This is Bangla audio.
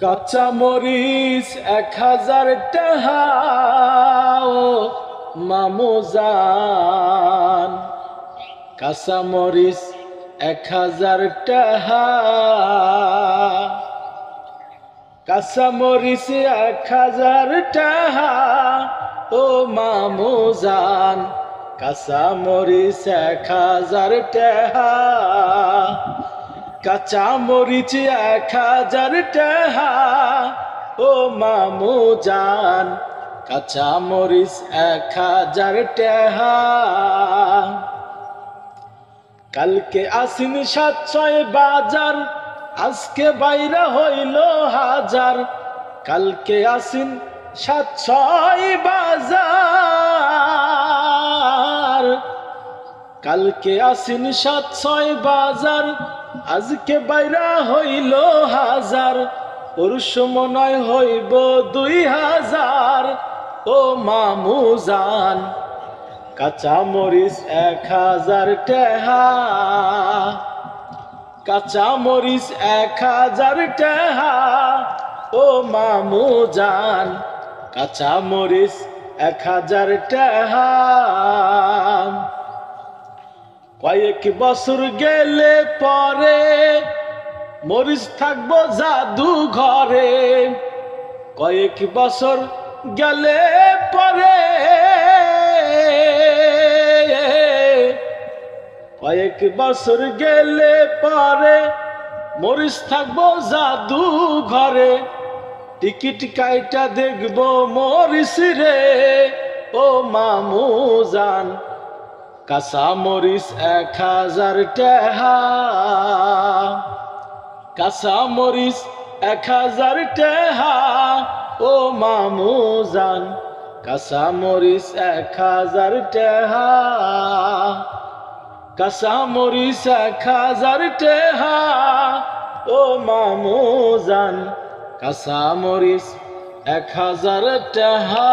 কাঁচা মরিচ 1000 টাকা ও মামুজান, কাঁচা মরিচ 1000 টাকা, কাঁচা মরিচ 1000 টাকা ও মামুজান, কাঁচা মরিচ 1000 টাকা, কাঁচা মরিচ 1000 টাকা ও মামুজান, কাঁচা মরিচ 1000 টাকা। কালকে আসিন 7-6 বাজার, আজকে বাইরা হইল হাজার। কালকে আসিন 7-6 বাজার, কালকে আসিন 7-6 বাজার, আজকে বাইরা হইল হাজার। পরশু মনে হইব 2000 ও মামুজান, কাঁচা মরিচ 1000 টাকা, কাঁচা মরিচ 1000 টাকা ও মামুজান, কাঁচা মরিচ 1000 টাকা। কয়েক বছর গেলে পরে মরিচ থাকবো জাদু ঘরে, কয়েক বছর গেলে পরে, কয়েক বছর গেলে পরে মরিচ থাকবো জাদু ঘরে। টিকিট কাইটা দেখবো মরিচ রে ও মামুজান, কাঁচা মরিচ 1000 টাকা, কাঁচা মরিচ 1000 টাকা ও মামুজান, কাঁচা মরিচ 1000 টাকা, কাঁচা মরিচ 1000 টাকা ও মামুজান, কাঁচা মরিচ 1000 টাকা।